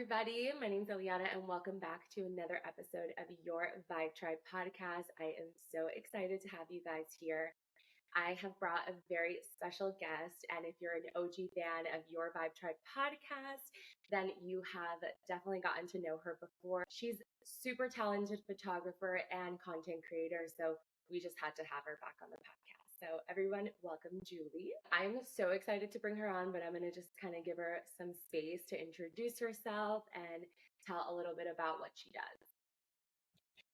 everybody. My name is Eliana, and welcome back to another episode of your Vibe Tribe podcast. I am so excited to have you guys here. I have brought a very special guest, and if you're an OG fan of your Vibe Tribe podcast, then you have definitely gotten to know her before. She's super talented photographer and content creator, so we just had to have her back on the podcast. So, everyone, welcome Julie. I'm so excited to bring her on, but I'm going to just kind of give her some space to introduce herself and tell a little bit about what she does.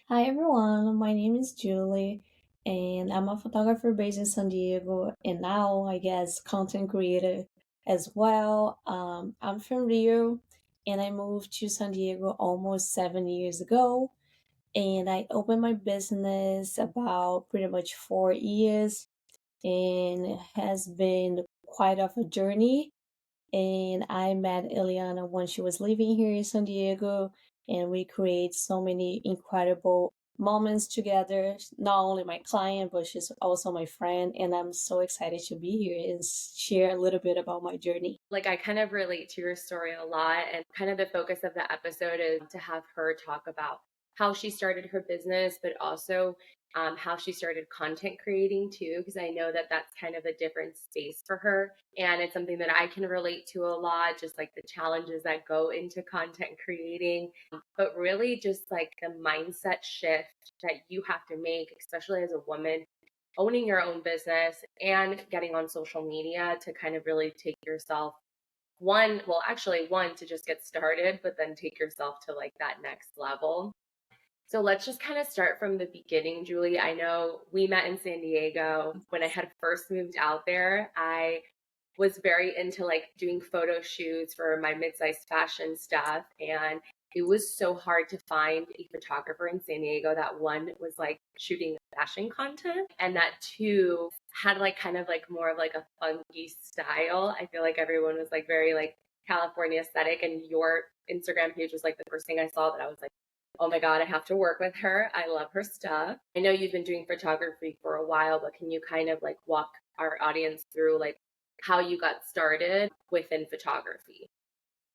Hi everyone, my name is Julie and I'm a photographer based in San Diego and now I guess content creator as well. I'm from Rio and I moved to San Diego almost 7 years ago and I opened my business about pretty much 4 years and it has been quite of a journey and I met Eliana when she was living here in San Diego, and we create so many incredible moments together. Not only my client, but she's also my friend, and I'm so excited to be here and share a little bit about my journey. Like, I kind of relate to your story a lot, and kind of the focus of the episode is to have her talk about how she started her business, but also how she started content creating too, because I know that that's kind of a different space for her. And it's something that I can relate to a lot, just like the challenges that go into content creating, but really just like the mindset shift that you have to make, especially as a woman owning your own business and getting on social media to kind of really take yourself one to just get started, but then take yourself to like that next level. So let's just kind of start from the beginning, Julie. I know we met in San Diego when I had first moved out there. I was very into like doing photo shoots for my mid-sized fashion stuff, and it was so hard to find a photographer in San Diego that one was like shooting fashion content and that two had like kind of like more of like a funky style. I feel like everyone was like very like California aesthetic, and your Instagram page was like the first thing I saw that I was like, oh my God, I have to work with her. I love her stuff. I know you've been doing photography for a while, but can you kind of like walk our audience through like how you got started within photography?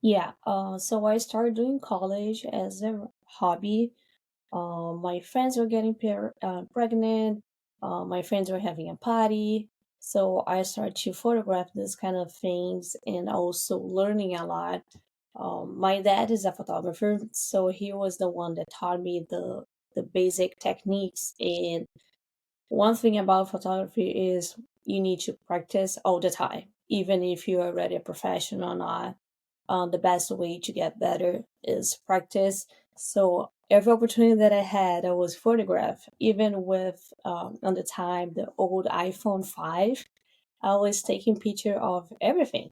Yeah, so I started doing college as a hobby. My friends were getting pregnant. My friends were having a party. So I started to photograph this kind of things and also learning a lot. My dad is a photographer, so he was the one that taught me the basic techniques. And one thing about photography is you need to practice all the time, even if you're already a professional or not. The best way to get better is practice. So every opportunity that I had, I was photograph. Even with on the time the old iPhone 5, I was taking picture of everything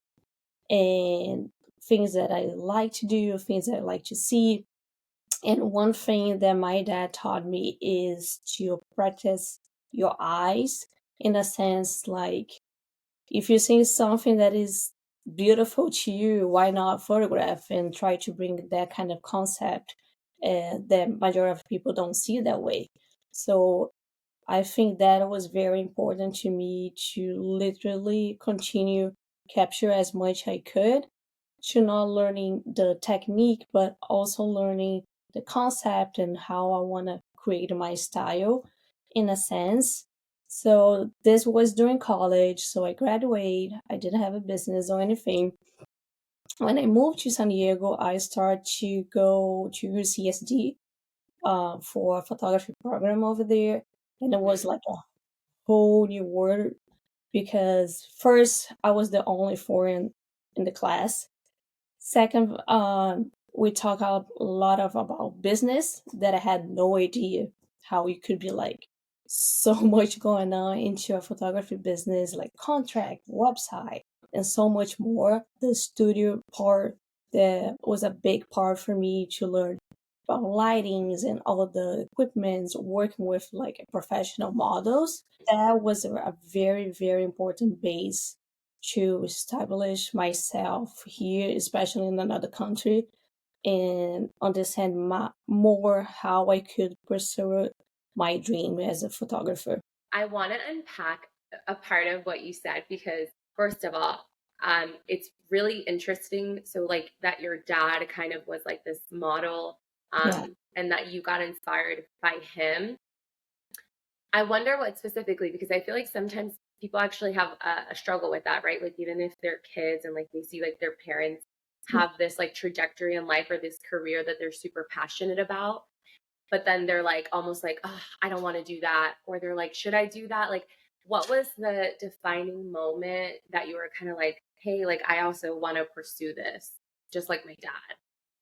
and things that I like to do, things that I like to see. And one thing that my dad taught me is to practice your eyes in a sense like if you see something that is beautiful to you, why not photograph and try to bring that kind of concept that majority of people don't see that way. So I think that was very important to me to literally continue capture as much I could to not learning the technique, but also learning the concept and how I want to create my style in a sense. So this was during college. So I graduated. I didn't have a business or anything. When I moved to San Diego, I started to go to UCSD for a photography program over there. And it was Mm-hmm. like a whole new world because first I was the only foreign in the class. Second, we talk a lot of about business that I had no idea how it could be like so much going on into a photography business, like contract, website, and so much more. The studio part that was a big part for me to learn about lightings and all of the equipments, working with like professional models. That was a very, very important base to establish myself here, especially in another country, and understand more how I could pursue my dream as a photographer. I want to unpack a part of what you said because, first of all, It's really interesting. So like that your dad kind of was like this model, Yeah. and that you got inspired by him. I wonder what specifically, because I feel like sometimes people actually have a struggle with that, right? Like even if they're kids and like they see like their parents Yeah. have this like trajectory in life or this career that they're super passionate about, but then they're like almost like, oh, I don't want to do that. Or they're like, should I do that? Like, what was the defining moment that you were kind of like, hey, like I also want to pursue this, just like my dad?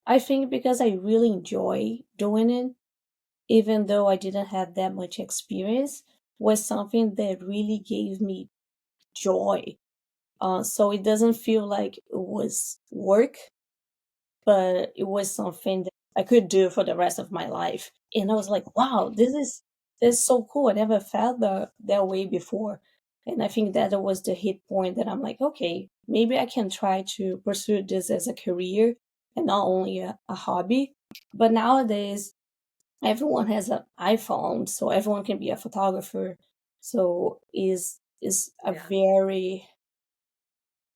I think because I really enjoy doing it, even though I didn't have that much experience, was something that really gave me joy. So it doesn't feel like it was work, but it was something that I could do for the rest of my life. And I was like, wow, this is so cool. I never felt that way before. And I think that was the hit point that I'm like, okay, maybe I can try to pursue this as a career and not only a hobby. But nowadays, everyone has an iPhone, so everyone can be a photographer. So is a Yeah.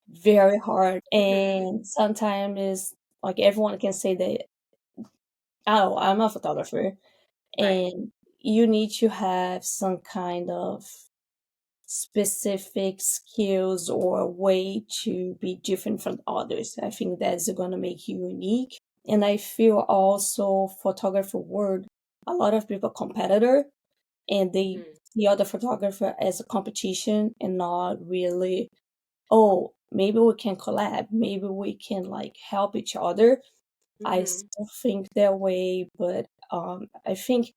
very hard, Hmm. and sometimes is like everyone can say that, oh, I'm a photographer, Right. and you need to have some kind of specific skills or way to be different from others. I think that's going to make you unique. And I feel also photographer world, a lot of people competitor and they Hmm. see other photographer as a competition and not really, oh, maybe we can collab, maybe we can like help each other. I Hmm. still think that way, but I think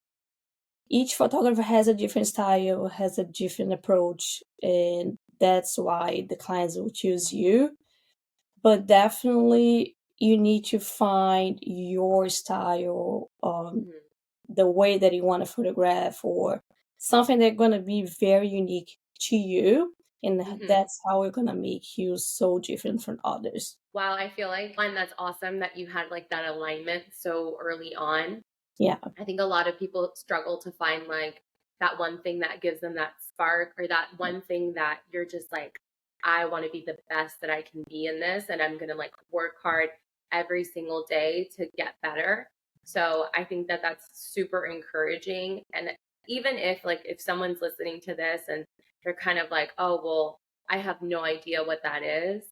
each photographer has a different style, has a different approach, and that's why the clients will choose you. But definitely, you need to find your style, Hmm. the way that you want to photograph, or something that's going to be very unique to you. And Hmm. that's how we're going to make you so different from others. Wow, I feel like one, that's awesome that you had like that alignment so early on. Yeah, I think a lot of people struggle to find like that one thing that gives them that spark, or that one thing that you're just like, I want to be the best that I can be in this, and I'm going to like work hard every single day to get better. So I think that that's super encouraging. And even if like if someone's listening to this and they're kind of like, oh, well, I have no idea what that is,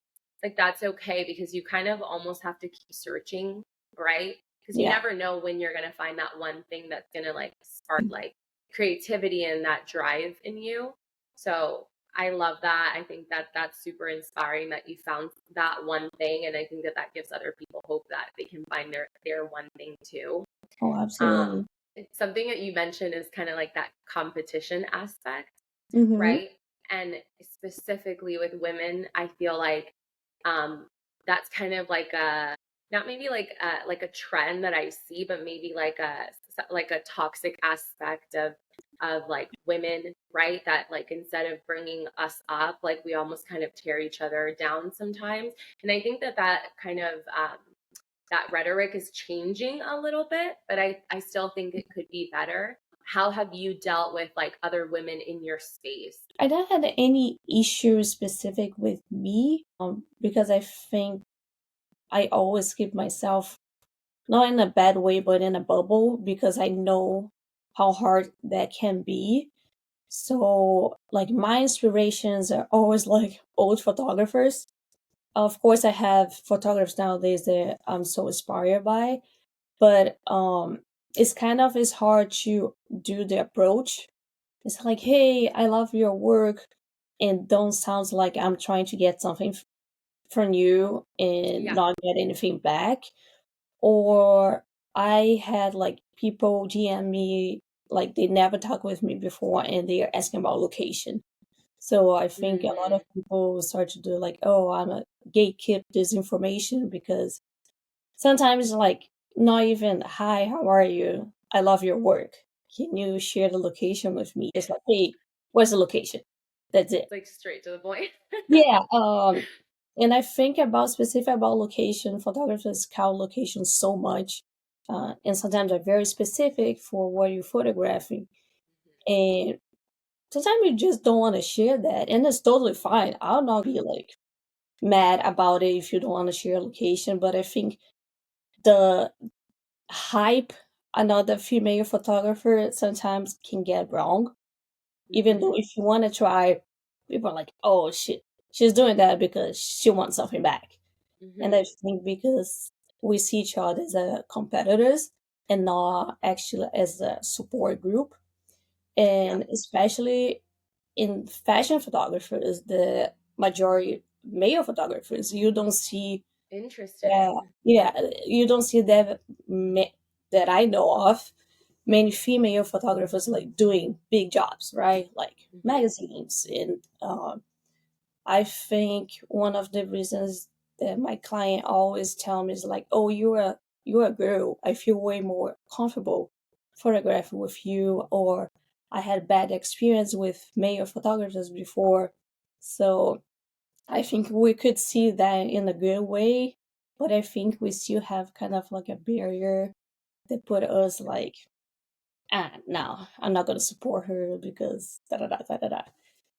like that's okay, because you kind of almost have to keep searching, right? Because you yeah. never know when you're going to find that one thing that's going to like spark like creativity and that drive in you. So I love that. I think that that's super inspiring that you found that one thing, and I think that that gives other people hope that they can find their one thing too. Oh, um absolutely. Something that you mentioned is kind of like that competition aspect, Mm-hmm. right? And specifically with women, I feel um that's kind of like a, not maybe like a trend that I see, but maybe like a toxic aspect of like women, right? That like instead of bringing us up, like we almost kind of tear each other down sometimes. And I think that that kind of that rhetoric is changing a little bit, but I still think it could be better. How have you dealt with like other women in your space? I don't have any issue specific with me, because I think I always keep myself not in a bad way, but in a bubble because I know how hard that can be. So, like, my inspirations are always like old photographers. Of course, I have photographers nowadays that I'm so inspired by, but it's kind of it's hard to do the approach. It's like, hey, I love your work, and don't sound like I'm trying to get something from you and Yeah. not get anything back. Or I had like people DM me like they never talked with me before and they are asking about location. So I think a lot of Hmm. people start to do like, oh, I'm a gatekeep this information because sometimes like not even hi, how are you? I love your work. Can you share the location with me? Just like, hey, where's the location? That's it. It's like straight to the point. Yeah, and I think about specific about location. Photographers count location so much, and sometimes are very specific for what you're photographing. And sometimes you just don't want to share that, and it's totally fine. I'll not be like mad about it if you don't want to share location, but I think the hype another female photographer sometimes can get wrong. Even though Mm-hmm. if you want to try, people are like, oh shit, she's doing that because she wants something back. And I Mm-hmm. think because we see each other as competitors and not actually as a support group, Yep. and especially in fashion photographers, the majority male photographers, you don't see that. Interesting. Yeah, you don't see that that I know of many female photographers like doing big jobs, right? Like Mm-hmm. magazines. And I think one of the reasons that my client always tell me is like, "Oh, you're a girl. I feel way more comfortable photographing with you," or "I had bad experience with male photographers before." So I think we could see that in a good way, but I think we still have kind of like a barrier that put us like, no, I'm not going to support her because da da da da da da.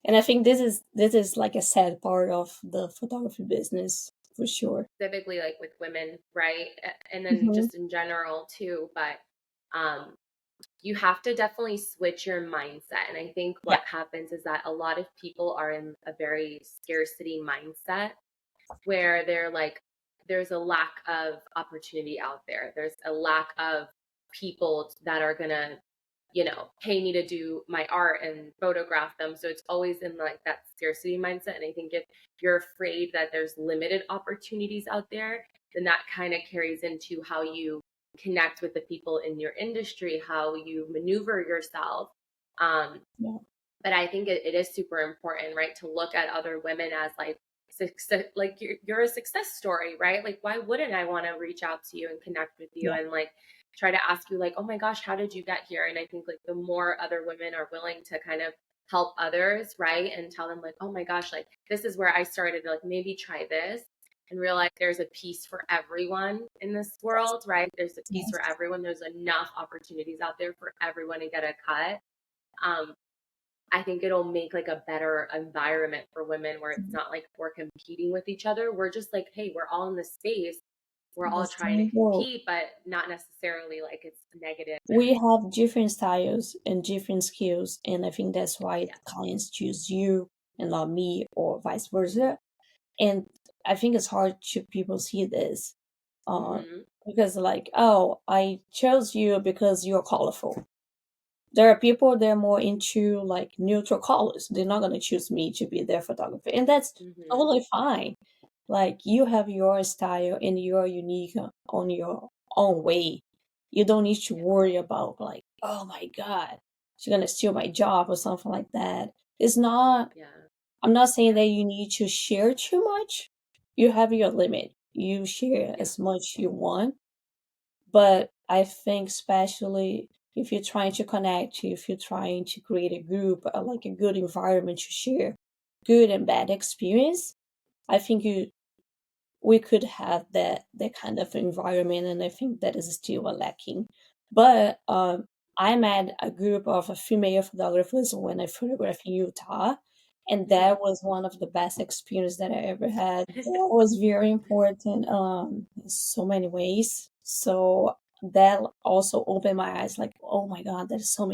And I think this is like a sad part of the photography business for sure. Specifically like with women, right? And then Hmm. just in general too. But um, you have to definitely switch your mindset. And I think Yeah, what happens is that a lot of people are in a very scarcity mindset where they're like, there's a lack of opportunity out there. There's a lack of people that are gonna, pay me to do my art and photograph them. So it's always in like that scarcity mindset. And I think if you're afraid that there's limited opportunities out there, then that kind of carries into how you connect with the people in your industry, how you maneuver yourself. Um, yeah, but I think it is super important, right, to look at other women as like success, like you're a success story, right? Like, why wouldn't I want to reach out to you and connect with you yeah, and like try to ask you, like, oh my gosh, how did you get here? And I think like the more other women are willing to kind of help others, right, and tell them like, oh my gosh, like this is where I started, like maybe try this and realize there's a piece for everyone in this world, right? There's a piece for yes, everyone. There's enough opportunities out there for everyone to get a cut. Um, I think it'll make like a better environment for women where it's not like we're competing with each other. We're just like, hey, we're all in this space. We're the all trying to same goal. compete, but not necessarily like it's negative. We And have different styles and different skills, and I think that's why yeah. clients choose you and not me, or vice versa. And I think it's hard to people see this, uh, Hmm. because like, oh, I chose you because you're colorful. There are people that are more into like neutral colors. They're not gonna choose me to be their photographer, and that's Hmm. totally fine. Like you have your style and you're unique on your own way. You don't need to Yeah. worry about like, oh my god, she's gonna steal my job or something like that. It's not. Yeah. I'm not saying Yeah. that you need to share too much. You have your limit. You share Yeah. as much you want, but I think especially if you're trying to connect, if you're trying to create a group, like a good environment to share good and bad experience, I think we could have that kind of environment, and I think that is still a lacking. But I met a group of female photographers when I photographed in Utah, and Hmm. that was one of the best experience that I ever had. That was very important in so many ways. So that also opened my eyes, like, oh my god, there's so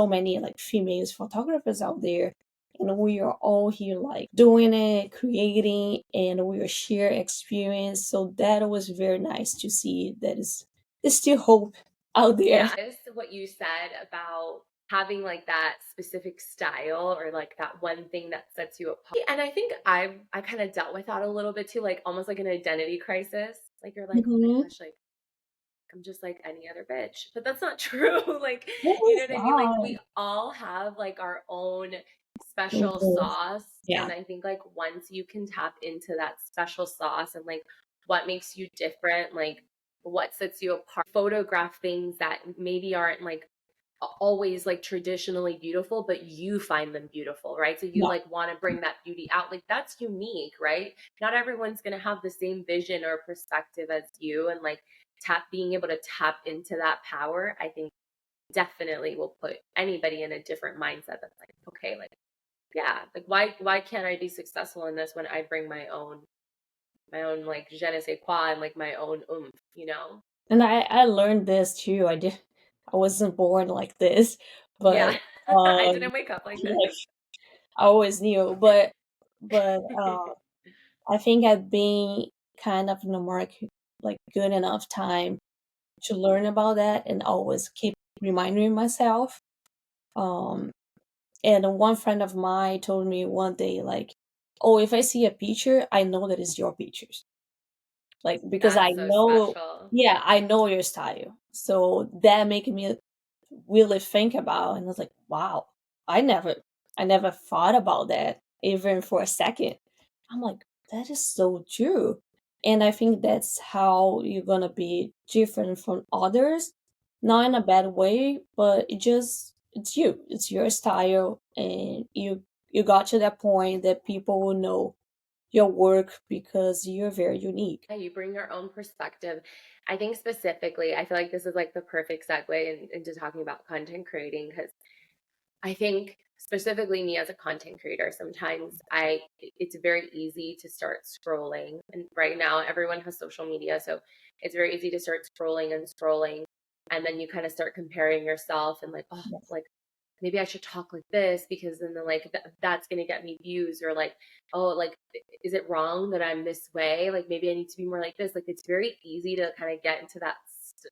many like females photographers out there, and we are all here like doing it, creating, and we are share experience. So that was very nice to see that is there's still hope out there. Yeah. Is what you said about having like that specific style or like that one thing that sets you apart. And I think I kind of dealt with that a little bit too, like almost like an identity crisis. Like you're like, oh my Hmm. gosh, like I'm just like any other bitch. But that's not true. Like, It you know is what I mean? Like not. we all have like our own special Mhm. sauce. Yeah, And I think like once you can tap into that special sauce and like what makes you different, like what sets you apart, photograph things that maybe aren't like always like traditionally beautiful, but you find them beautiful, right? So you yeah, like want to bring that beauty out. Like that's unique, right? Not everyone's going to have the same vision or perspective as you. And like being able to tap into that power, I think definitely will put anybody in a different mindset that's like, okay, like, yeah, like why can't I be successful in this when I bring my own like je ne sais quoi and like my own oomph. And I learned this too. I wasn't born like this, Yeah. but I um didn't wake up like this. like I always knew, but I think I've been kind of in the market like good enough time to learn about that and always keep reminding myself. Um, and one friend of mine told me one day, like, "Oh, if I see a picture, I know that it's your pictures." Like, because I That's so know, special. yeah, I know your style. So that make me really think about, and I was like, wow, I never I never thought about that even for a second. I'm like, that is so true. And I think that's how you're gonna be different from others. Not in a bad way, but it's you. It's your style, and you got to that point that people will know your work because you're very unique. Yeah, you bring your own perspective. I think specifically, I feel like this is like the perfect segue into talking about content creating because I think specifically me as a content creator, sometimes it's very easy to start scrolling. And right now everyone has social media, so it's very easy to start scrolling and scrolling. And then you kind of start comparing yourself and like, oh, Yes, like maybe I should talk like this because then like that's going to get me views or like, oh, like is it wrong that I'm this way? Like maybe I need to be more like this. Like it's very easy to kind of get into that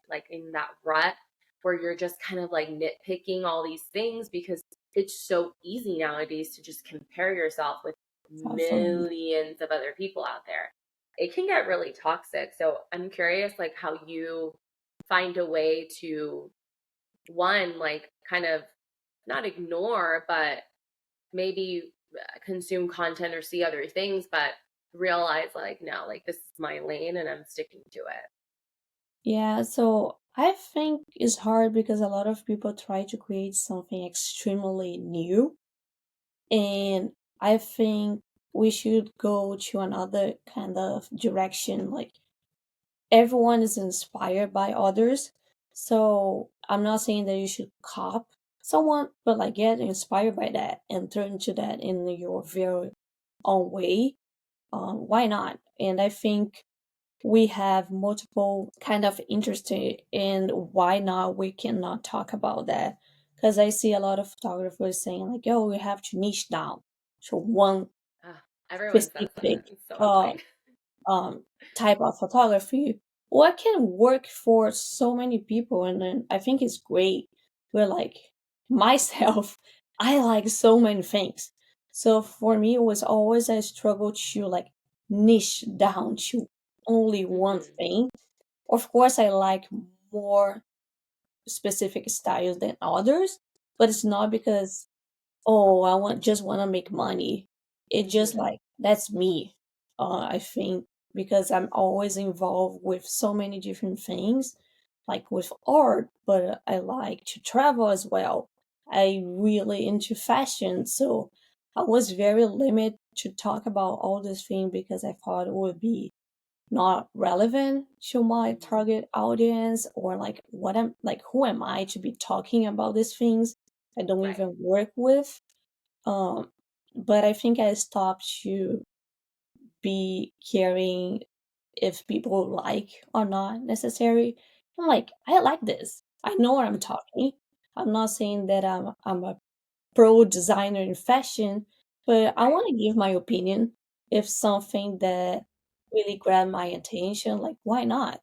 like in that rut where you're just kind of like nitpicking all these things because it's so easy nowadays to just compare yourself with absolutely. millions of other people out there. It can get really toxic. So I'm curious like how you find a way to one like kind of not ignore but maybe consume content or see other things but realize like no, like this is my lane and I'm sticking to it. Yeah, so I think it's hard because a lot of people try to create something extremely new. And I think we should go to another kind of direction. Like everyone is inspired by others. So I'm not saying that you should cop someone, but like get inspired by that and turn to that in your very own way. Why not? And I think we have multiple kind of interested in why not we cannot talk about that, because I see a lot of photographers saying like, "Oh, we have to niche down to one Ugh, everyone says specific that. It's so uh annoying. type of photography." What can work for so many people, and then I think it's great. We're like myself, I like so many things. So for me, it was always a struggle to like niche down to only one Hmm. thing. Of course, I like more specific styles than others, but it's not because, oh, just want to make money. It just Hmm. like that's me. I think because I'm always involved with so many different things, like with art, but I like to travel as well. I really into fashion, so I was very limited to talk about all these things because I thought it would be not relevant to my Hmm. target audience, or like what I'm like who am I to be talking about these things I don't Right. even work with. um but I think I stopped to be caring if people like or not necessary. I'm like, I like this, I know what I'm Hmm. talking. I'm not saying that I'm a pro designer in fashion, but I Right. want to give my opinion. If something that really grabbed my attention, like why not?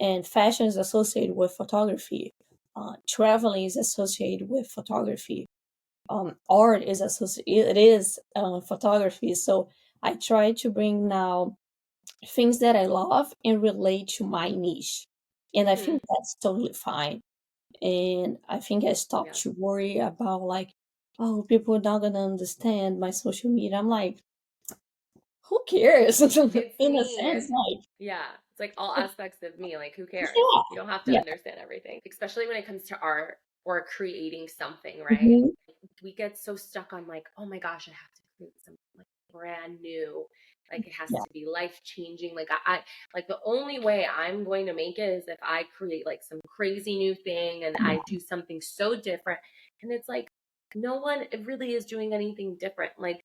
And fashion is associated with photography. Traveling is associated with photography. Art is associated. It is photography. So I try to bring now things that I love and relate to my niche, and I Hmm. think that's totally fine. And I think I stopped Yeah. to worry about like, oh, people are not gonna understand my social media. I'm like, who cares? It's In a me. sense, like, Yeah. It's like all aspects of me. Like, who cares? yeah, You don't have to yeah, understand everything, especially when it comes to art or creating something, right? hmm, We get so stuck on, like, oh my gosh, I have to create something like brand new. Like, it has yeah, to be life changing. Like, like, the only way I'm going to make it is if I create like some crazy new thing and I yeah, do something so different. And it's like, no one really is doing anything different. Like,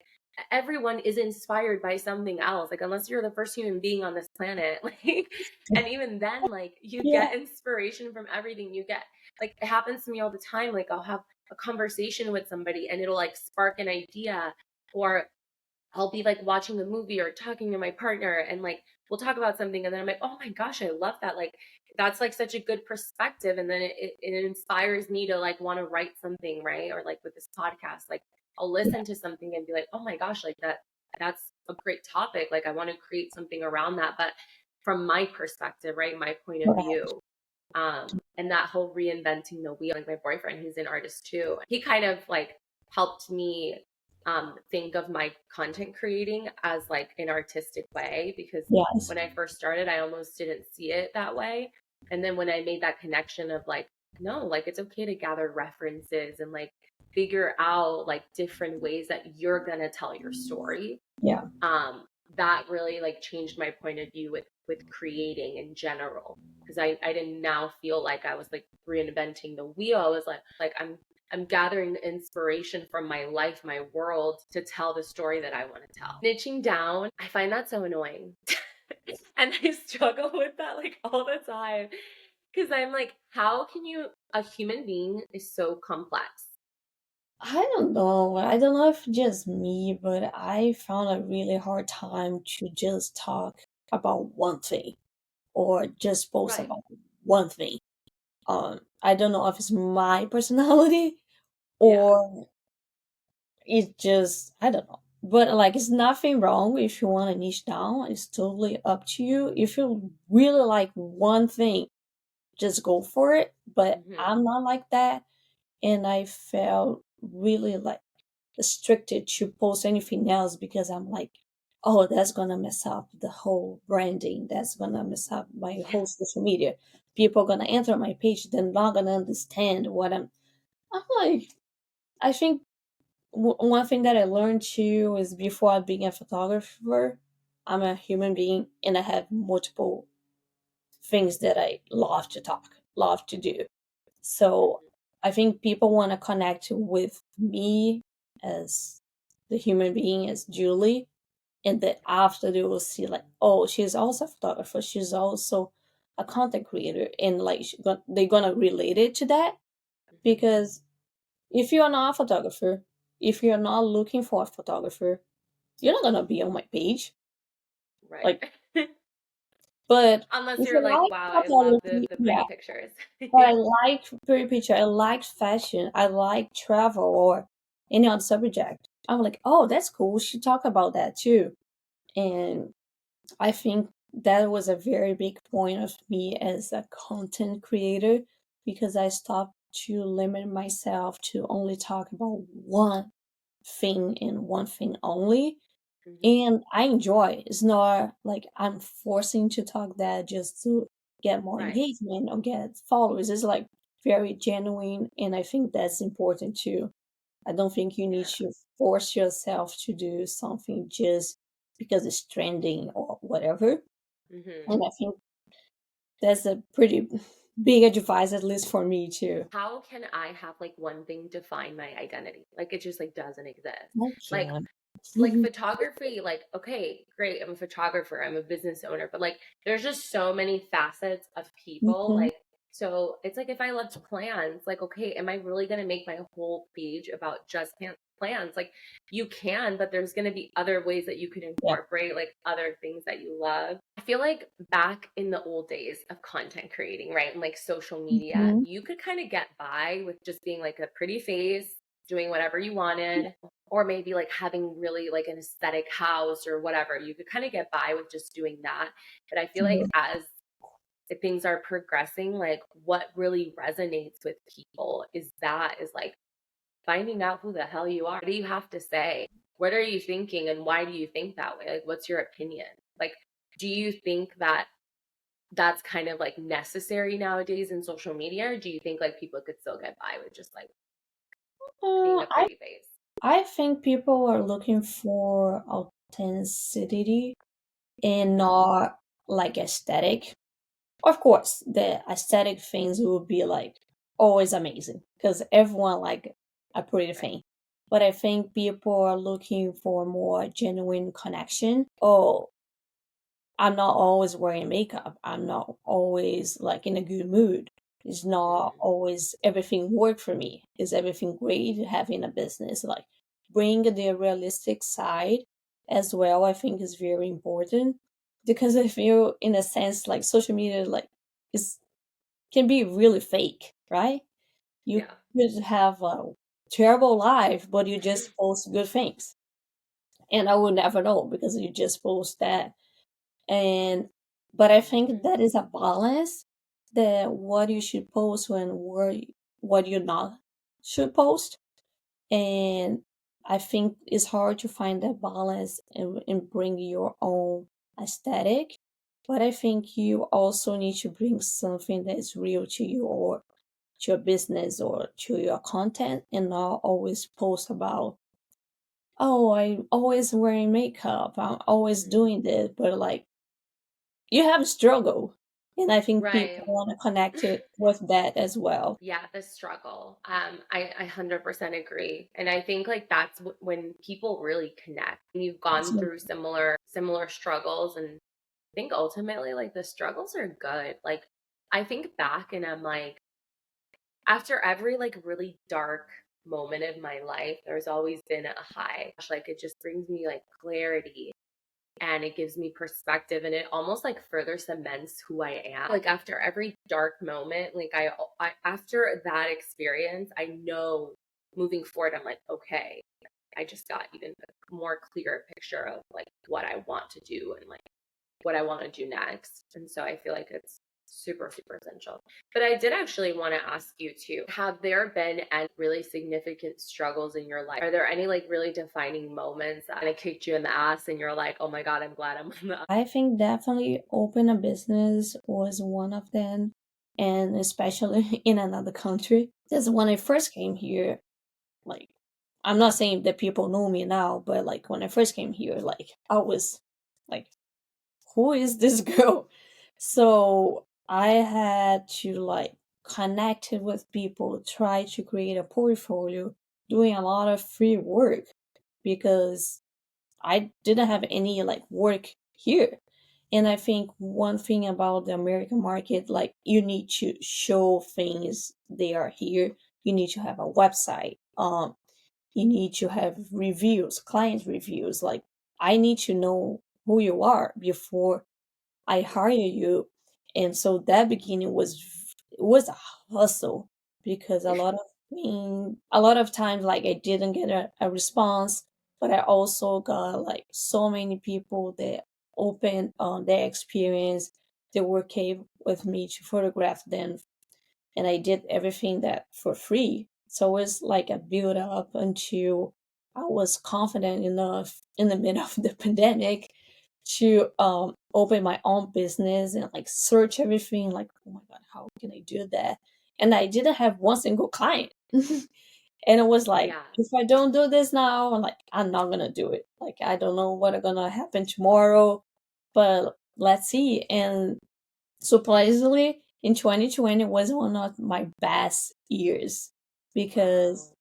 everyone is inspired by something else. Like unless you're the first human being on this planet, like, and even then, like you Yeah, get inspiration from everything you get. Like it happens to me all the time. Like I'll have a conversation with somebody and it'll like spark an idea, or I'll be like watching the movie or talking to my partner and like we'll talk about something and then I'm like, oh my gosh, I love that. Like that's like such a good perspective. And then it inspires me to like want to write something, right? Or like with this podcast, like I'll yeah, listen to something and be like, oh my gosh, like that's a great topic. Like I want to create something around that. But from my perspective, right? My point of right. view. And that whole reinventing the wheel, like my boyfriend, he's an artist too. He kind of like helped me think of my content creating as like an artistic way, because Yes, when I first started, I almost didn't see it that way. And then when I made that connection of like, no, like it's okay to gather references and like figure out like different ways that you're going to tell your story, yeah, um, that really like changed my point of view with creating in general, because I didn't now feel like I was like reinventing the wheel. I was like I'm gathering the inspiration from my life, my world, to tell the story that I want to tell. Niching down, I find that so annoying. And I struggle with that like all the time, because I'm like, how can you, a human being is so complex. I don't know. I don't know if just me, but I found a really hard time to just talk about one thing or just post Right. about one thing. I don't know if it's my personality Yeah. or it just, I don't know. But like, it's nothing wrong if you want to niche down. It's totally up to you. If you really like one thing, just go for it. But Hmm. I'm not like that, and I felt really like restricted to post anything else because I'm like, oh, that's gonna mess up the whole branding. That's gonna mess up my Yeah. whole social media. People are gonna enter my page, they're not gonna understand what I'm like. I think one thing that I learned too is before being a photographer, I'm a human being and I have multiple things that I love to talk, love to do. So Hmm. I think people want to connect with me as the human being, as Julie, and then after they will see like, oh, she's also a photographer, she's also a content creator, and like they're gonna relate it to that. Hmm. Because if you're not a photographer, if you're not looking for a photographer, you're not gonna be on my page. Right. Like, but Unless if you're you like, like wow, I love photography, the yeah. pretty pictures. But I like pretty picture. I like fashion. I like travel or any other subject. I'm like, oh, that's cool. We should talk about that too. And I think that was a very big point of me as a content creator because I stopped to limit myself to only talk about one thing and one thing only. Hmm. And I enjoy. It's not like I'm forcing to talk that just to get more Right. engagement or get followers. It's like very genuine, and I think that's important too. I don't think you need Yeah. to force yourself to do something just because it's trending or whatever. Hmm. And I think that's a pretty big advice, at least for me too. How can I have like one thing define my identity? Like it just like doesn't exist. I Like can. like photography, like okay, great, I'm a photographer, I'm a business owner, but like there's just so many facets of people. Mhm. Like so it's like if I loved plants, like okay, am I really going to make my whole page about just plants? Like you can, but there's going to be other ways that you could Yeah. incorporate like other things that you love. I feel like back in the old days of content creating, right, and like social media, Mhm. you could kind of get by with just being like a pretty face, doing whatever you Yeah. wanted, or maybe like having really like an aesthetic house or whatever. You could kind of get by with just doing that. But I feel like True. as things are progressing, like what really resonates with people is like finding out who the hell you are. What do you have to say? What are you thinking and why do you think that way? Like what's your opinion? Like do you think that that's kind of like necessary nowadays in social media, or do you think like people could still get by with just like being Uh, a I pretty face? I think people are looking for authenticity and Hmm. not like aesthetic. Of course, the aesthetic things will be like always amazing because everyone like a pretty Right. thing. but I think people are looking for more genuine connection. Oh, I'm not always wearing makeup. I'm not always like in a good mood. It's not Mm, always everything work for me. Is everything great having a business? Like bring the realistic side as well, I think is very important. Because I feel in a sense like social media like is can be really fake, right? You yeah. could have a terrible life, but you just post good things. And I would never know because you just post that. And but I think Mhm. that is a balance that what you should post when what you not should post. And I think it's hard to find that balance and bring your own aesthetic. But I think you also need to bring something that is real to you or to your business or to your content and not always post about, oh, I'm always wearing makeup, I'm always Mhm. doing this, but like you have a struggle. And I think people Right. want to connect it with that as well. Yeah, the struggle. I 100% agree. And I think like that's when people really connect. And you've gone So through similar struggles, and I think ultimately like the struggles are good. Like I think back and I'm like, after every like really dark moment of my life, there's always been a high. Like it just brings me like clarity and it gives me perspective, and it almost like further cements who I am. Like after every dark moment, like I after that experience, I know moving forward, I'm like, okay, I just got even a more clear picture of like what I want to do and like what I want to do next. And so I feel like it's super essential. But I did actually want to ask you too, have there been any really significant struggles in your life? Are there any like really defining moments that kind of kicked you in the ass and you're like, oh my God, I'm glad I'm on the I think definitely open a business was one of them, and especially in another country. Because when I first came here, like, I'm not saying that people know me now, but like when I first came here, like, I was like, who is this girl? So I had to like connect with people, try to create a portfolio, doing a lot of free work because I didn't have any like work here. And I think one thing about the American market, like you need to show things they are here. You need to have a website. You need to have reviews, client reviews. Like I need to know who you are before I hire you. And so that beginning was a hustle because a lot of times like I didn't get a response, but I also got like so many people that opened their experience. They were came with me to photograph them, and I did everything that for free. So it was like a build up until I was confident enough in the middle of the pandemic to open my own business and like search everything like, oh my god, how can I do that? And I didn't have one single client. And it was like, Yeah. if I don't do this now, like I'm not gonna do it. Like I don't know what's gonna happen tomorrow, but let's see. And surprisingly, in 2020 was one of my best years because Wow.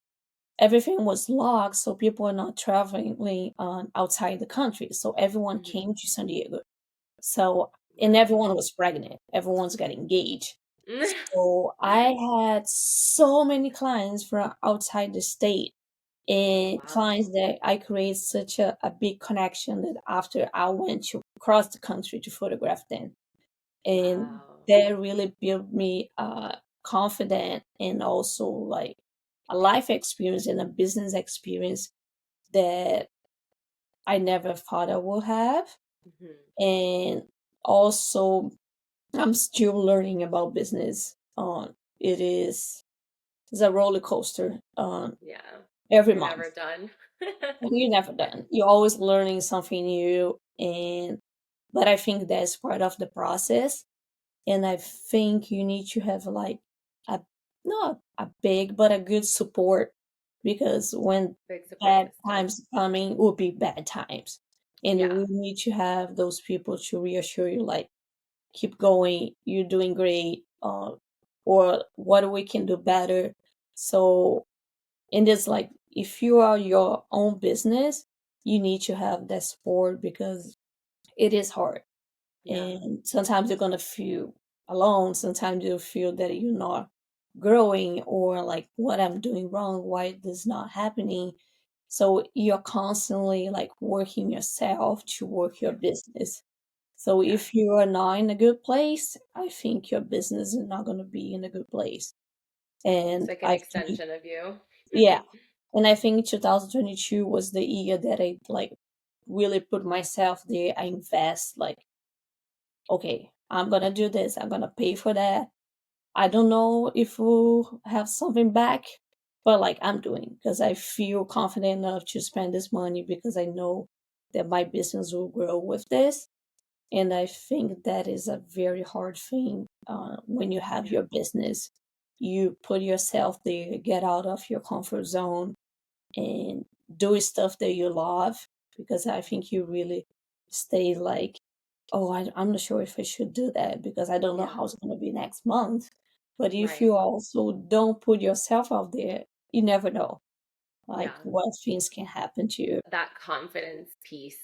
everything was locked, so people were not traveling outside the country. So everyone Mhm. came to San Diego. So and Wow. everyone was pregnant. Everyone's got engaged. So I had so many clients from outside the state Oh and wow. clients that I created such a big connection that after I went to across the country to photograph them, and Wow. that really built me confident and also like a life experience and a business experience that I never thought I would have. Mhm. And also I'm still learning about business. It is it's a roller coaster Yeah. every You're never month. done. You're never done. You're always learning something new, and but I think that's part of the process. And I think you need to have like a not a big but a good support because when Big support bad system. times coming will be bad times, and you Yeah. will need to have those people to reassure you like keep going, you're doing great, or what we can do better. So and it's like if you are your own business, you need to have that support because it is hard. Yeah. And sometimes you're gonna feel alone. Sometimes you'll feel that you're not growing or like what I'm doing wrong, why this not happening. So you're constantly like working yourself to work your Yeah. business. So Yeah. if you are not in a good place, I think your business is not gonna be in a good place. It's And like an I think, extension of you. yeah, and I think 2022 was the year that I like really put myself there. I invest like, okay, I'm gonna do this. I'm gonna pay for that. I don't know if we'll have something back, but like I'm doing because I feel confident enough to spend this money because I know that my business will grow with this. And I think that is a very hard thing when you have Yeah. your business. You put yourself there, get out of your comfort zone, and do stuff that you love because I think you really stay like, oh, I'm not sure if I should do that because I don't know Yeah. how it's going to be next month. But if Right. you also don't put yourself out there, you never know like Yeah. what things can happen to you. That confidence piece,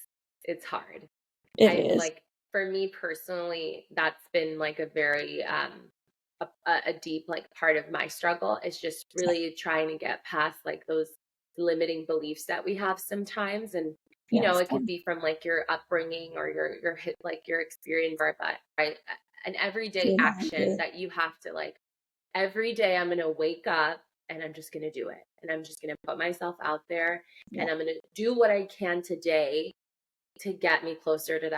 it's hard. It I is. like for me personally, that's been like a very a deep like part of my struggle is just really trying to get past like those limiting beliefs that we have sometimes. And Yes, it could be from like your upbringing or your hit like your experience or but right an everyday action reminded. that you have to like every day I'm going to wake up and I'm just going to do it. And I'm just going to put myself out there Yeah, and I'm going to do what I can today to get me closer to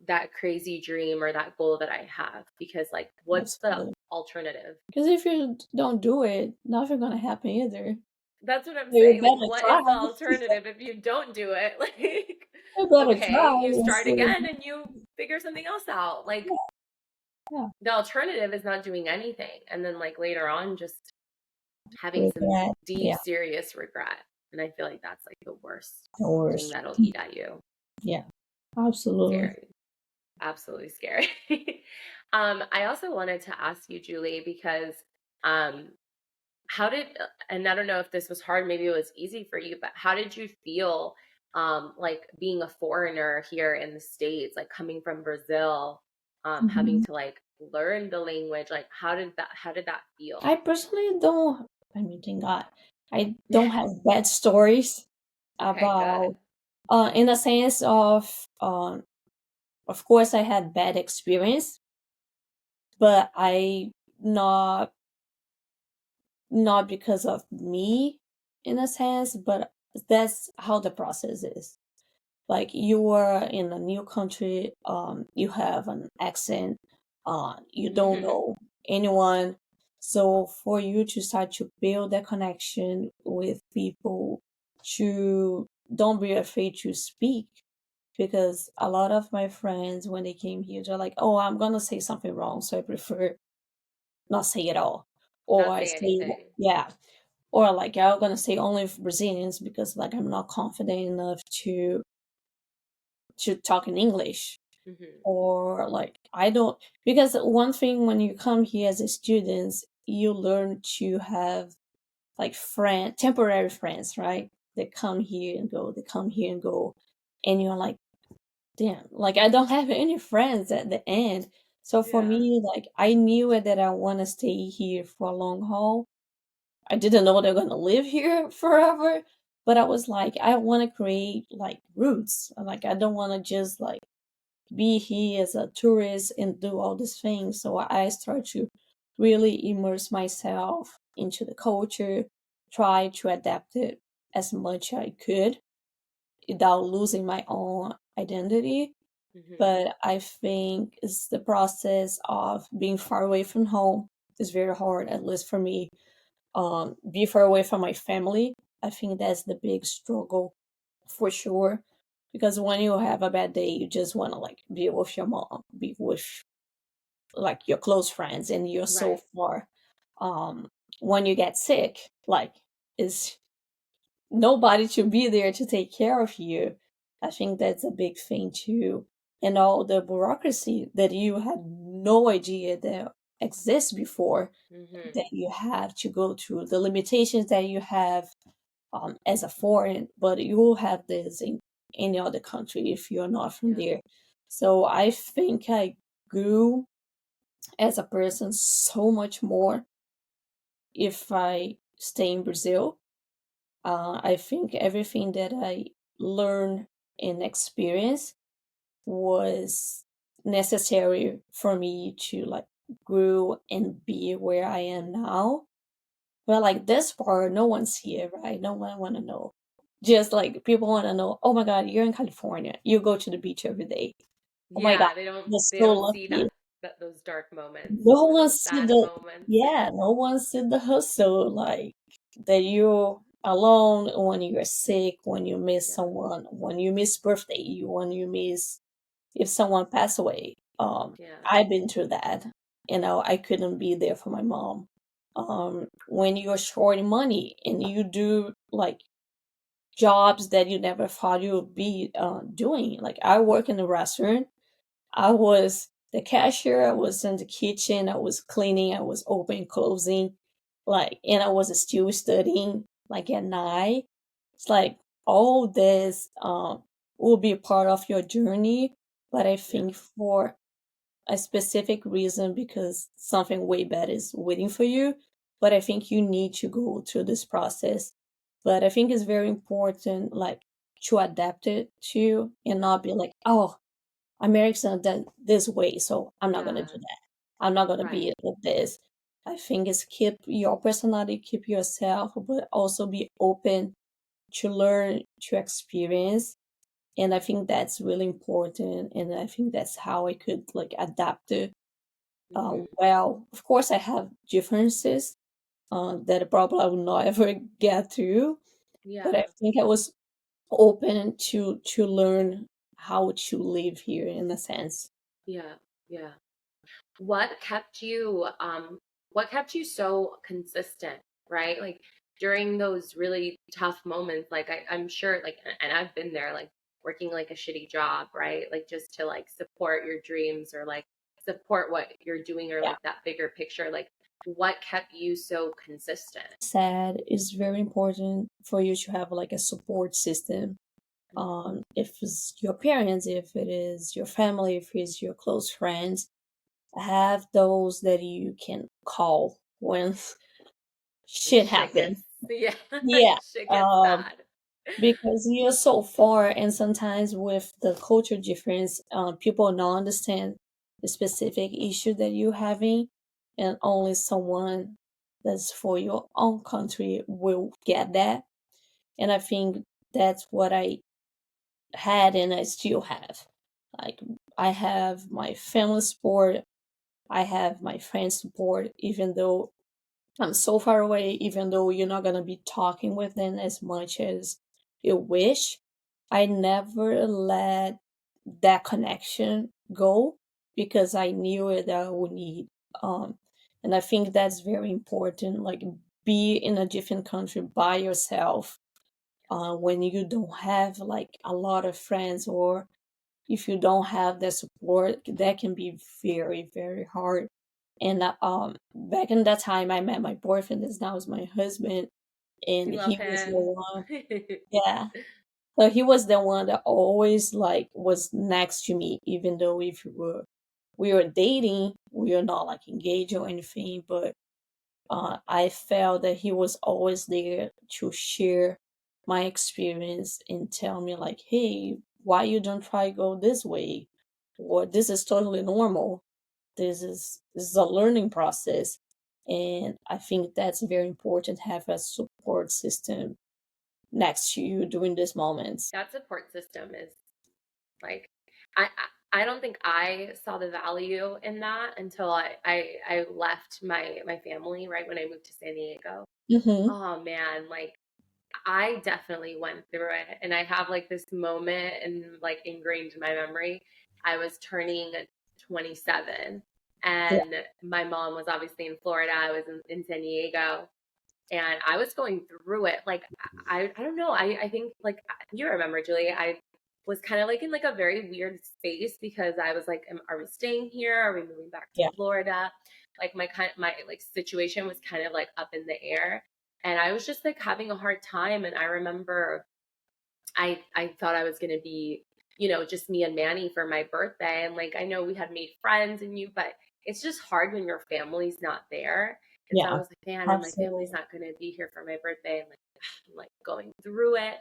that crazy dream or that goal that I have because like what's the absolutely. alternative? Because if you don't do it, nothing gonna happen either. That's what I'm So you saying. Like better what try. is the alternative if you don't do it? Like You better okay, try you and start see. again and you figure something else out. Like Yeah, yeah. the alternative is not doing anything and then like later on just having some Regret. deep, Yeah, serious regret. And I feel like that's like the worst the thing worst. that'll eat at you. Yeah, absolutely. Scary. Absolutely scary. I also wanted to ask you, Julie, because um, how did, and I don't know if this was hard, maybe it was easy for you, but how did you feel like being a foreigner here in the States, like coming from Brazil, having Mhm. to like learn the language? Like how did that I feel? personally don't. I mean, thank God, I don't have bad stories Okay, about. good. In the sense of course, I had bad experience, but I not not because of me in a sense, but that's how the process is. Like you are in a new country, you have an accent, you don't Hmm. know anyone. So for you to start to build that connection with people, to don't be afraid to speak because a lot of my friends when they came here they're like, oh, I'm gonna say something wrong, so I prefer not say at all. Or Not I say say, anything. yeah, or like I'm gonna say only Brazilians because like I'm not confident enough to talk in English. Hmm. Or like I don't, because one thing when you come here as a student, you learn to have like temporary friends, right? They come here and go, they come here and go, and you're like, damn, like I don't have any friends at the end. So for Yeah. me, like I knew it that I want to stay here for a long haul. I didn't know they're gonna live here forever, but I was like, I want to create like roots. Like I don't want to just like be here as a tourist and do all these things. So I started to really immerse myself into the culture, try to adapt it as much I could without losing my own identity. Hmm. But I think it's the process of being far away from home is very hard, at least for me. Be far away from my family. I think that's the big struggle for sure. Because when you have a bad day, you just want to like be with your mom, be with like your close friends, and you're so Right. far. Um, when you get sick, like is nobody to be there to take care of you. I think that's a big thing too. And all the bureaucracy that you had no idea that exists before Hmm. that you have to go through, the limitations that you have. as a foreign, but you will have this in any other country if you're not from Yeah. there. So I think I grew as a person so much more if I stay in Brazil. I think everything that I learned and experienced was necessary for me to like grow and be where I am now. But like this part, no one's here, right? No one want to know. Just like people want to know, oh my God, you're in California. You go to the beach every day. Oh my God, Yeah, they don't you're they so don't see lucky. that those dark moments, No one those see sad the moments. yeah, no one see the hustle like that you're alone when you're sick, when you miss Yeah. someone, when you miss birthday, when you miss if someone passed away. Yeah. I've been through that. You know, I couldn't be there for my mom. When you're short money and you do like jobs that you never thought you would be doing. Like I work in a restaurant. I was the cashier. I was in the kitchen. I was cleaning. I was opening, closing, like, and I was still studying. Like at night, it's like all this will be a part of your journey. But I Yeah. think for a specific reason, because something way better is waiting for you. But I think you need to go through this process. But I think it's very important, like, to adapt it to and Yeah. not be like, oh, Americans are done this way, so I'm not gonna do Yeah. that. I'm not gonna be Right. like this. I think it's keep your personality, keep yourself, but also be open to learn, to experience. And I think that's really important. And I think that's how I could like adapt it. Hmm. Well, of course, I have differences that probably I will not ever get to, but I Yeah. think I was open to learn how to live here in a sense. Yeah. Yeah. What kept you what kept you so consistent, right? Like during those really tough moments, like I'm sure like and I've been there like working like a shitty job, right? Like just to like support your dreams or like support what you're doing or Yeah, like that bigger picture. Like what kept you so consistent? said it's very important for you to have like a support system. Mhm. If it's your parents, if it is your family, if it's your close friends, have those that you can call when When shit shit gets happens. yeah, Yeah. shit gets Um, bad. because you're so far, and sometimes with the culture difference, people don't understand the specific issue that you're having, and only someone that's for your own country will get that. And I think that's what I had and I still have. Like, I have my family support, I have my friends support, even though I'm so far away, even though you're not gonna be talking with them as much as you wish. I never let that connection go because I knew it that I would need. Um, and I think that's very important. Like, be in a different country by yourself when you don't have like a lot of friends, or if you don't have the support, that can be very, very hard. And back in that time, I met my boyfriend. This now is my husband, and You love he was the him. one. Yeah, so he was the one that always like was next to me, even though if we were dating, we were not like engaged or anything. But I felt that he was always there to share my experience and tell me like, hey, why you don't try go this way, or this is totally normal. This is a learning process, and I think that's very important to have a support system next to you during these moments. That support system is like I don't think I saw the value in that until I left my family right when I moved to San Diego. Mm-hmm. Oh man, like I definitely went through it and I have like this moment and like ingrained in my memory. I was turning 27 Yeah, and my mom was obviously in Florida. I was in San Diego and I was going through it. Like I don't know. I think like you remember, Julie. I was kind of like in like a very weird space because I was like, are we staying here? Are we moving back to yeah, Florida? Like my like situation was kind of like up in the air. And I was just like having a hard time. And I remember I thought I was gonna be, just me and Manny for my birthday. And like I know we had made friends and but it's just hard when your family's not there. And so I Yeah, was like, man, and my family's absolutely. not gonna be here for my birthday. And like I'm like going through it.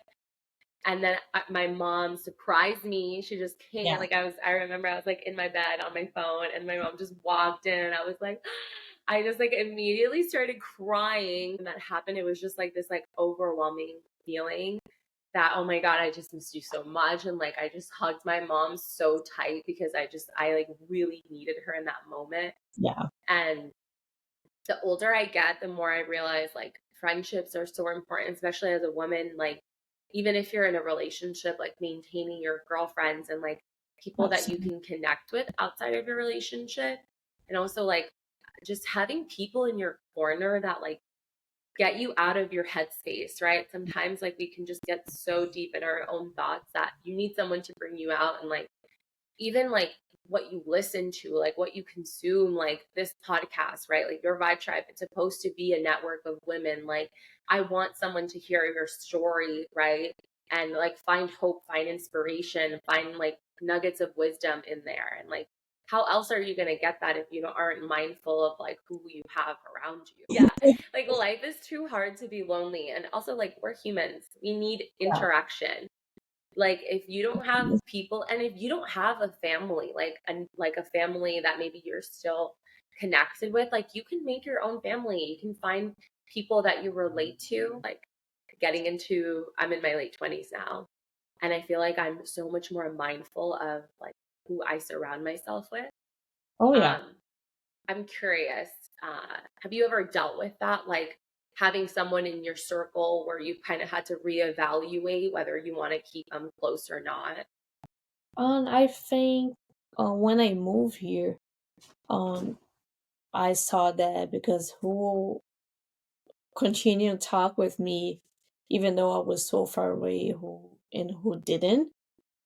And then my mom surprised me. She just came. Yeah, Like I remember I was like in my bed on my phone, and my mom just walked in, and I was like, I just like immediately started crying. When that happened, it was just like this like overwhelming feeling that, oh my God, I just missed you so much. And like I just hugged my mom so tight because I like really needed her in that moment. yeah, And the older I get, the more I realize like friendships are so important, especially as a woman. Like, even if you're in a relationship, like maintaining your girlfriends and like people that you absolutely. can connect with outside of your relationship. And also, like, just having people in your corner that like get you out of your headspace, right? Sometimes, like, we can just get so deep in our own thoughts that you need someone to bring you out and like even like what you listen to, like what you consume, like this podcast, right? Like your Vibe Tribe, it's supposed to be a network of women. Like, I want someone to hear your story, right? And like find hope, find inspiration, find like nuggets of wisdom in there. And like, how else are you going to get that if you aren't mindful of like who you have around you? Yeah. Like, life is too hard to be lonely. And also, like, we're humans, we need Yeah, interaction. Like, if you don't have people, and if you don't have a family, like a family that maybe you're still connected with, like you can make your own family. You can find people that you relate to. Like, I'm in my late 20s now, and I feel like I'm so much more mindful of like who I surround myself with. oh yeah. um I'm curious, have you ever dealt with that? Like, having someone in your circle where you kind of had to reevaluate whether you want to keep them close or not? I think when I moved here, um, I saw that because who continued to talk with me, even though I was so far away, who didn't.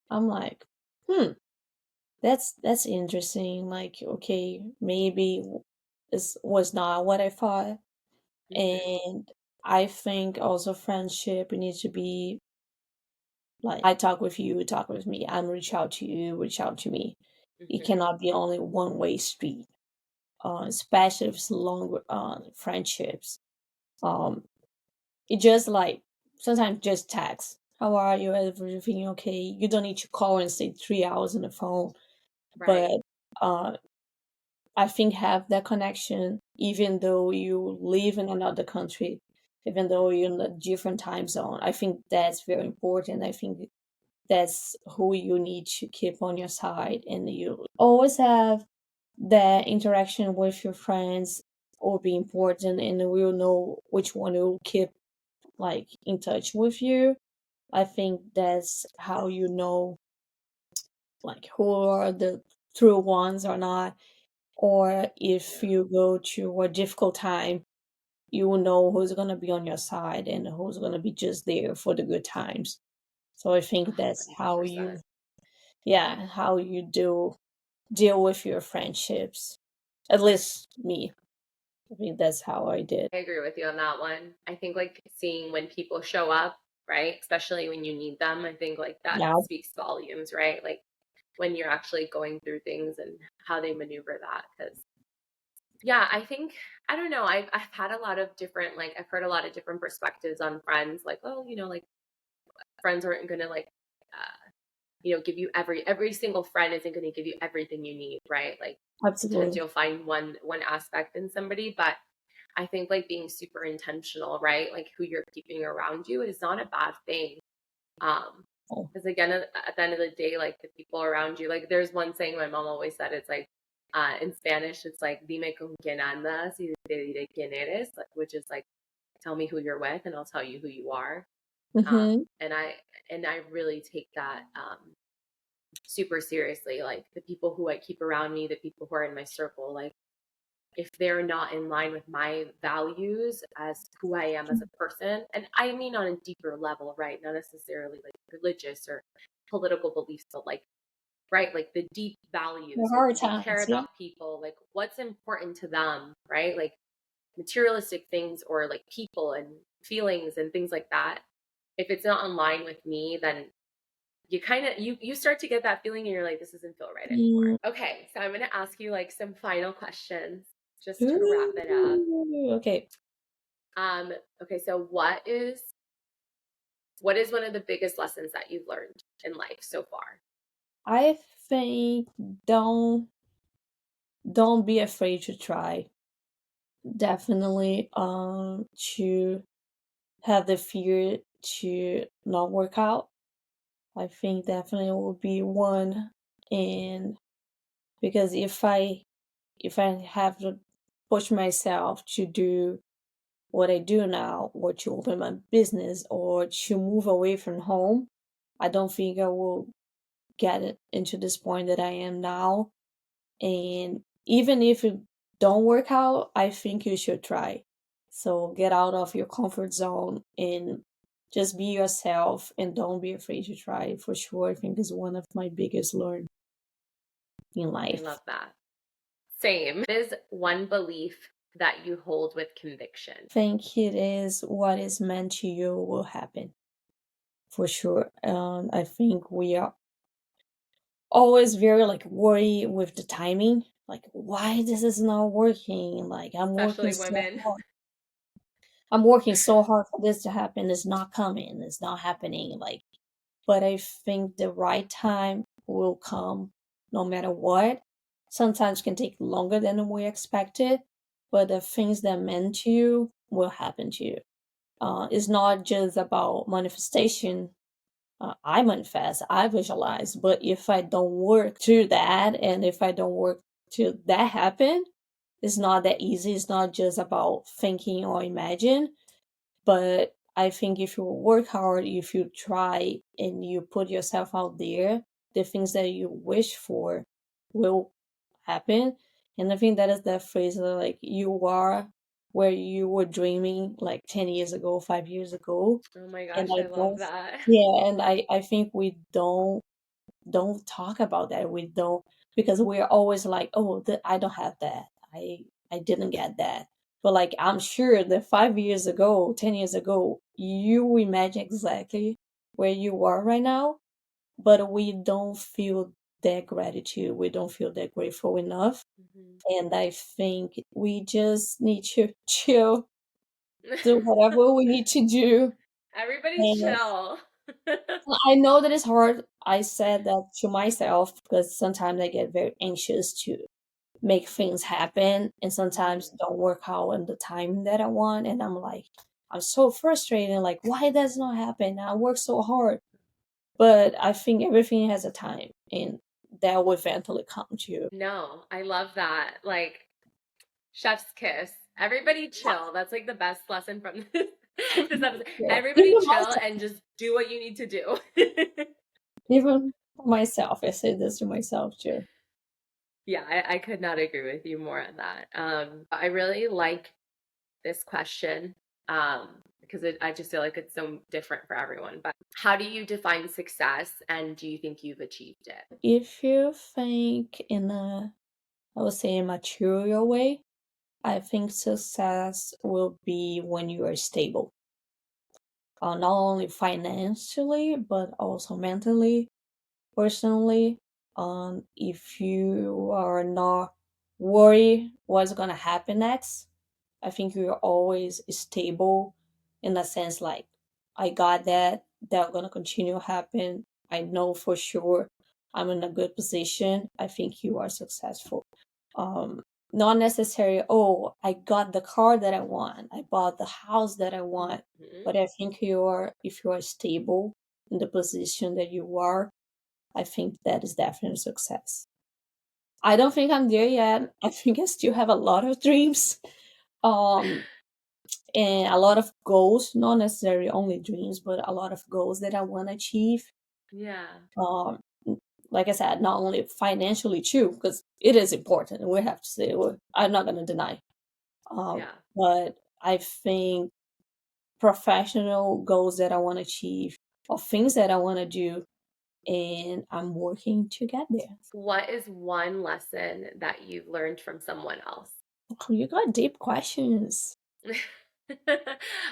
I'm like, hmm, that's interesting. Like, okay, maybe this was not what I thought. Hmm. And I think also friendship needs to be like I talk with you, talk with me. I'm reach out to you, reach out to me. It Hmm. cannot be only one way street. Especially if it's long friendships. Um, it just like sometimes just text. How are you? Everything okay? You don't need to call and stay 3 hours on the phone. But Right. uh, I think have that connection, even though you live in another country, even though you're in a different time zone. I think that's very important. I think that's who you need to keep on your side, and you always have that interaction with your friends will be important, and we'll know which one will keep like in touch with you. I think that's how you know like who are the true ones or not. Or if Yeah. you go to a difficult time, you will know who's gonna be on your side and who's gonna be just there for the good times. So I think that's how you 100%. yeah, how you do deal with your friendships. At least me. I think that's how I did. I agree with you on that one. I think like seeing when people show up, right? Especially when you need them, I think like that Yeah, speaks volumes, right? Like when you're actually going through things and how they maneuver that. Because yeah, I think, I don't know. I've had a lot of different, like, I've heard a lot of different perspectives on friends. Like, oh, like friends aren't gonna like, give you every single friend isn't gonna give you everything you need, right? Like, sometimes absolutely. you'll find one aspect in somebody, but I think like being super intentional, right? Like who you're keeping around you is not a bad thing. Um, Oh, because again, at the end of the day, like the people around you, like there's one saying my mom always said, it's like, in Spanish, it's like, dime con quién andas y te diré quién eres, like, which is like, tell me who you're with and I'll tell you who you are. mm-hmm. And I really take that, super seriously. Like the people who I keep around me, the people who are in my circle, like if they're not in line with my values as who I am as a person, and I mean on a deeper level, right? Not necessarily like religious or political beliefs, but like, right, like the deep The values, like hard do they care times, yeah. about people, like what's important to them, right? Like materialistic things or like people and feelings and things like that, if it's not in line with me, then you kind of you start to get that feeling and you're like, this doesn't feel right anymore. Mm. Okay, so I'm going to ask you like some final questions just to wrap it up. Ooh, okay. Um, okay, so what is one of the biggest lessons that you've learned in life so far? I think don't don't be afraid to try. Definitely to have the fear to not work out. I think definitely will be one. And because if I have to push myself to do what I do now, or to open my business, or to move away from home, I don't think I will get it into this point that I am now. And even if it don't work out, I think you should try. So get out of your comfort zone and just be yourself and don't be afraid to try. For sure, I think is one of my biggest learn in I life. love that. Same. What is one belief that you hold with conviction? Think it is what is meant to you will happen for sure. I think we are always very like worried with the timing. Like, why this is not working? Like, Especially women. I'm working so hard for this to happen. It's not coming. It's not happening. Like, but I think the right time will come no matter what. Sometimes can take longer than we expected, but the things that meant to you will happen to you. It's not just about manifestation. I manifest, I visualize, but if I don't work to that, and if I don't work to that happen, it's not that easy. It's not just about thinking or imagine. But I think if you work hard, if you try and you put yourself out there, the things that you wish for will happen. And I think that is that phrase like you are where you were dreaming like 10 years ago, 5 years ago. Oh my And gosh, I I love don't, that. yeah, and I think we don't talk about that. We don't, because we're always like, oh, I don't have that. I didn't get that. But like I'm sure that 5 years ago, 10 years ago, you imagine exactly where you are right now, but we don't feel that gratitude. We don't feel that grateful enough. Mhm. And I think we just need to chill, do whatever we need to do. Everybody And chill. I know that it's hard. I said that to myself because sometimes I get very anxious to make things happen, and sometimes Mhm. don't work out in the time that I want. And I'm like, I'm so frustrated. Like, why does not happen? I work so hard, but I think everything has a time, and that will eventually come to you. No, I love that. Like, chef's kiss. Everybody chill. That's like the best lesson from this episode. Yeah. Everybody chill and just do what you need to do. Even myself, I say this to myself too. Yeah, I could not agree with you more on that. I really like this question because I just feel like it's so different for everyone. But how do you define success and do you think you've achieved it? If you think in a, I would say, a material way, I think success will be when you are stable, not only financially, but also mentally, personally. If you are not worried what's going to happen next, I think you're always stable in the sense like, I got that, that's going to continue to happen. I know for sure I'm in a good position. I think you are successful. Um, Not necessarily, oh, I got the car that I want, I bought the house that I want, Mhm. but I think you are, if you are stable in the position that you are, I think that is definitely success. I don't think I'm there yet. I think I still have a lot of dreams. Um, and a lot of goals, not necessarily only dreams, but a lot of goals that I want to achieve. Yeah. Um, like I said, not only financially too, because it is important, and we have to say, I'm not going to deny. Yeah. But I think professional goals that I want to achieve, or things that I want to do, and I'm working to get there. What is one lesson that you've learned from someone else? Oh, you got deep questions.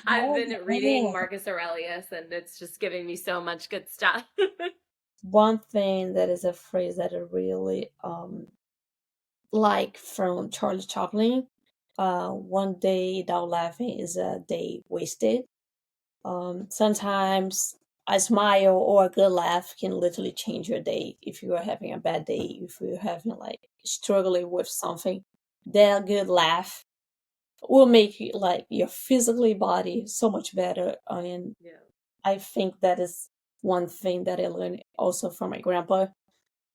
I've Oh, been reading yeah. Marcus Aurelius and it's just giving me so much good stuff. One thing that is a phrase that I really like from Charlie Chaplin. One day without laughing is a day wasted. Sometimes a smile or a good laugh can literally change your day. If you are having a bad day, if you're having like struggling with something, that good laugh will make you like your physically body so much better. And Yeah. I think that is one thing that I learned also from my grandpa,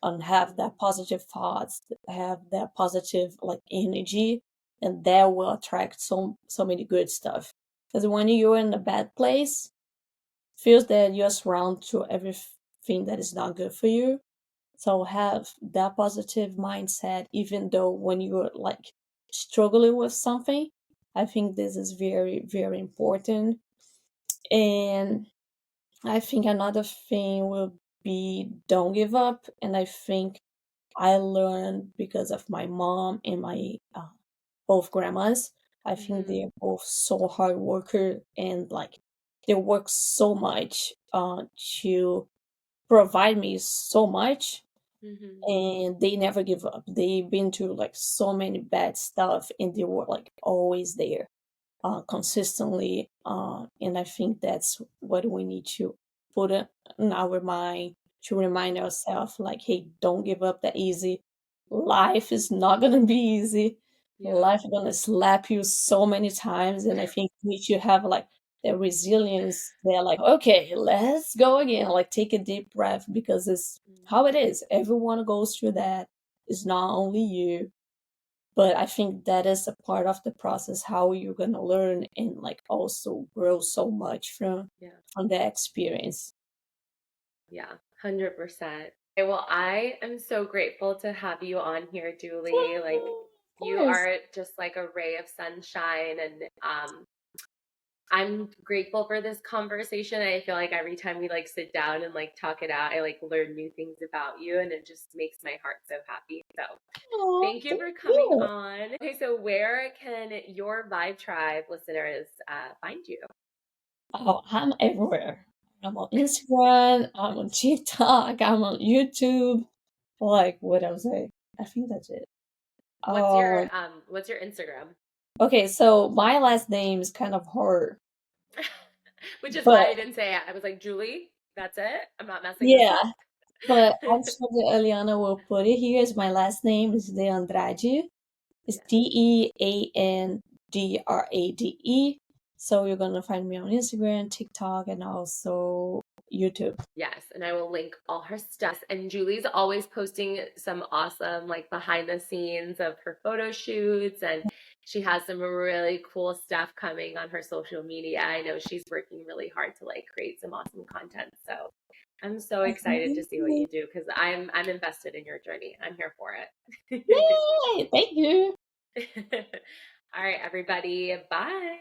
and have Mhm. that positive thoughts, have that positive like energy, and that will attract so many good stuff. Because when you're in a bad place, feels that you're surrounded to everything that is not good for you. So have that positive mindset, even though when you're like struggling with something. I think this is very, very important. And I think another thing will be don't give up. And I think I learned because of my mom and my both grandmas. I think Mhm. they're both so hard worker, and like they work so much to provide me so much, Mhm. and they never give up. They've been through like so many bad stuff, and they were like always there consistently. And I think that's what we need to put in our mind to remind ourselves, like, hey, don't give up that easy. Life is not gonna be easy. Yeah. Life is gonna slap you so many times, and I think we should have like the resilience. They're like, okay, let's go again. Like, take a deep breath because it's Mm. how it is. Everyone goes through that. It's not only you, but I think that is a part of the process how you're gonna learn and like also grow so much Yeah. from the experience. Yeah. 100%. Okay, well, I am so grateful to have you on here, Julie. Like, Of you course. are just like a ray of sunshine, and I'm grateful for this conversation. I feel like every time we like sit down and like talk it out, I like learn new things about you, and it just makes my heart so happy. So Oh, thank you thank for coming you. on. Okay, so where can your Vibe Tribe listeners find you? Oh, I'm everywhere. I'm on Instagram, I'm on TikTok, I'm on YouTube. Like what else? I think that's it. Um, What's your Instagram? okay, so my last name is kind of hard, Which is but why I didn't say it. I was like, Julie, that's it. I'm not messing this yeah, up. but I'm sure that Eliana will put it here. Is my last name is De Andrade. It's Yes. DeAndrade. So you're gonna find me on Instagram, TikTok, and also YouTube. Yes, and I will link all her stuff. And Julie's always posting some awesome, like behind the scenes of her photo shoots, and she has some really cool stuff coming on her social media. I know she's working really hard to like create some awesome content. So I'm so excited to see what you do because I'm invested in your journey. I'm here for it. Yay! Thank you. All right, everybody. Bye.